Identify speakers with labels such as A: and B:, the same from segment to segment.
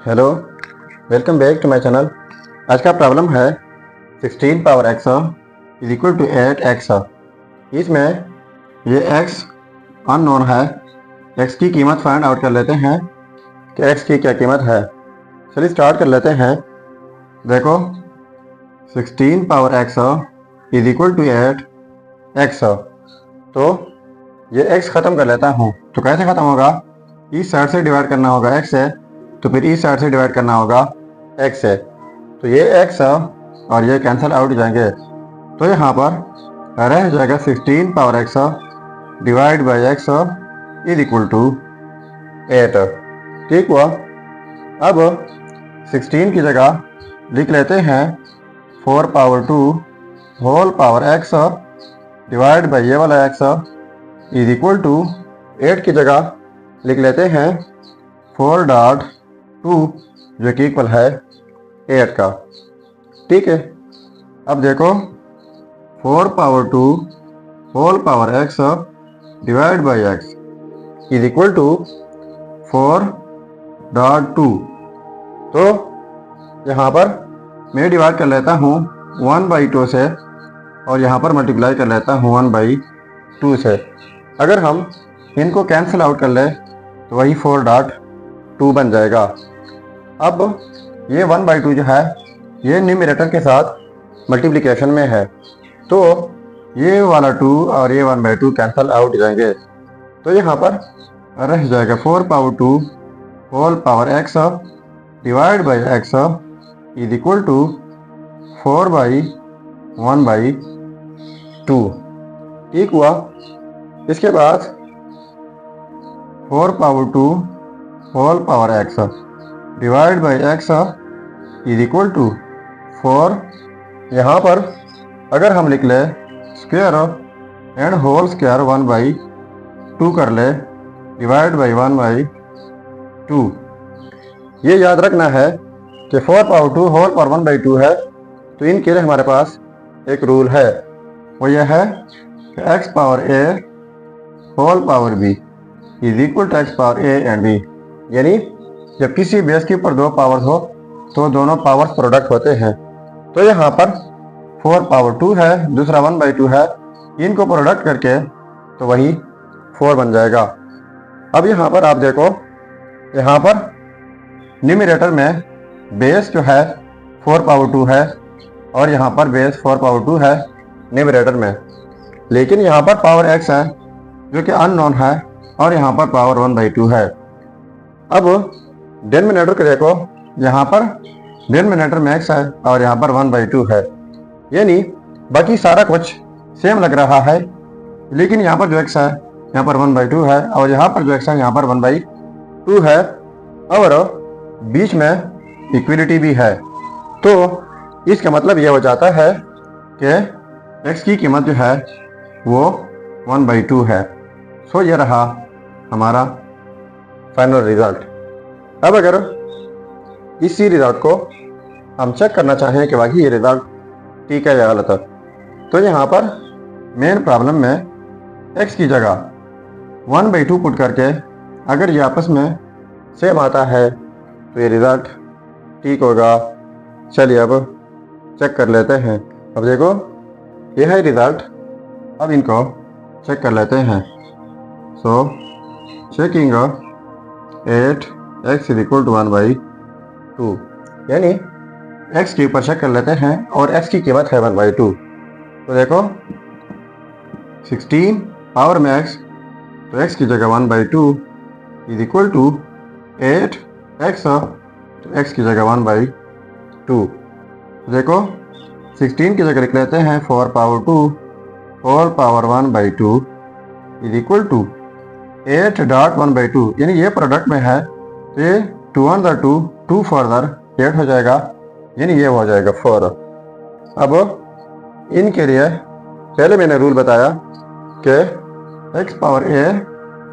A: Hello, welcome back to my channel. आज का problem है 16 power x is equal to 8x। इसमें ये x अननोन है। x की कीमत फाइंड आउट कर लेते हैं कि x की क्या कीमत है। चलिए स्टार्ट कर लेते हैं। देखो 16 power x is equal to 8x। तो ये x ख़त्म कर लेता हूँ। तो कैसे ख़त्म होगा? इस साइड से डिवाइड करना होगा x से, तो फिर इस साइड से डिवाइड करना होगा x से। तो ये x और ये कैंसिल आउट जाएंगे। तो यहाँ पर रह जाएगा 16 power x divide by x is equal to 8। ठीक हुआ। अब 16 की जगह लिख लेते हैं 4 power 2 whole power x divide by ये वाला x इज इक्वल टू 8 की जगह लिख लेते हैं 4.2 जो कि इक्वल है 8 का। ठीक है। अब देखो 4 power 2 whole power x divide by x is equal to 4.2। तो यहाँ पर मैं डिवाइड कर लेता हूँ 1/2 से और यहाँ पर मल्टीप्लाई कर लेता हूँ 1/2 से। अगर हम इनको कैंसिल आउट कर ले तो वही 4.2 बन जाएगा। अब ये 1/2 जो है ये न्यूमरेटर के साथ मल्टीप्लिकेशन में है, तो ये वाला 2 और ये 1/2 कैंसिल आउट जाएंगे। तो यहाँ पर रह जाएगा 4 power 2 whole power x divide by x is equal to 4/1/2। ठीक हुआ। इसके बाद 4 power 2 whole power x divide by x is equal to 4। यहाँ पर अगर हम लिख ले स्क्वायर एंड होल स्क्वायर 1/2 कर ले डिवाइड बाई 1/2। ये याद रखना है कि 4 पावर 2 होल पावर 1/2 है, तो इनके लिए हमारे पास एक रूल है, वो यह है कि x power a whole power b is equal to x power a and b। यानी जब किसी बेस के ऊपर दो पावर्स हो तो दोनों पावर्स प्रोडक्ट होते हैं। तो यहाँ पर 4 पावर 2 है, दूसरा 1/2 है, इनको प्रोडक्ट करके तो वही 4 बन जाएगा। अब यहाँ पर आप देखो, यहाँ पर न्यूमरेटर में बेस जो है 4 पावर 2 है और यहाँ पर बेस 4 पावर 2 है न्यूमरेटर में, लेकिन यहाँ पर पावर x है जो कि अननोन है और यहाँ पर पावर 1/2 है। अब डिनोमिनेटर को देखो, यहाँ पर डिनोमिनेटर में x है और यहाँ पर 1/2 है, यानी बाकी सारा कुछ सेम लग रहा है, लेकिन यहाँ पर जो x है यहाँ पर 1/2 है और यहाँ पर जो x है यहाँ पर 1/2 है और बीच में इक्वलिटी भी है। तो इसका मतलब यह हो जाता है कि x की कीमत जो है वो 1/2 है। सो ये रहा हमारा फाइनल रिजल्ट। अब अगर इसी रिजल्ट को हम चेक करना चाहें कि वाकई ये रिजल्ट ठीक है या गलत है, तो यहाँ पर मेन प्रॉब्लम में x की जगह 1/2 पुट करके अगर ये आपस में सेम आता है तो ये रिजल्ट ठीक होगा। चलिए अब चेक कर लेते हैं। अब देखो ये है रिजल्ट, अब इनको चेक कर लेते हैं। So checking 8x is equal to 1/2, यानी x के ऊपर चेक कर लेते हैं और x की कीमत है 1/2। तो देखो 16 पावर में x, तो x की जगह 1/2 इज इक्वल टू 8x, तो x की जगह 1/2। तो देखो 16 की जगह लिख लेते हैं 4 power 2 whole power 1/2 is equal to 8.1/2, यानी ये प्रोडक्ट में है तो ये 2 on the 2 फर्दर 8 हो जाएगा, यानी ये हो जाएगा 4। अब इनके लिए पहले मैंने रूल बताया कि x power a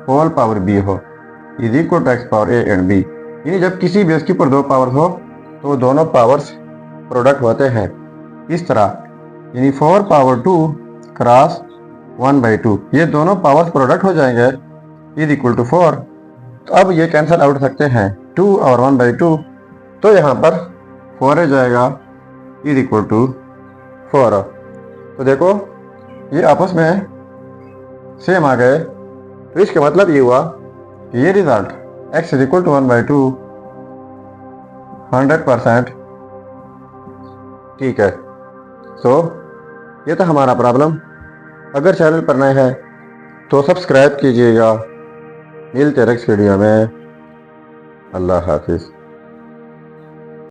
A: whole power b हो is equal to x power a and b, यानी जब किसी बेस के ऊपर दो पावर हो तो दोनों पावर्स प्रोडक्ट होते हैं इस तरह, यानी 4 पावर 2 क्रॉस 1/2, ये दोनों पावर्स प्रोडक्ट हो जाएंगे इज इक्वल टू 4। तो अब ये कैंसिल आउट सकते हैं, 2 और 1/2 तो यहाँ पर 4 आ जाएगा इज इक्वल टू 4। तो देखो ये आपस में सेम आ गए। तो इसका मतलब ये हुआ कि ये result x is equal to 1/2 100% ठीक है। सो ये था हमारा प्रॉब्लम। अगर चैनल पर नए हैं तो सब्सक्राइब कीजिएगा। मिलते हैं नेक्स्ट वीडियो में। अल्लाह हाफिज़।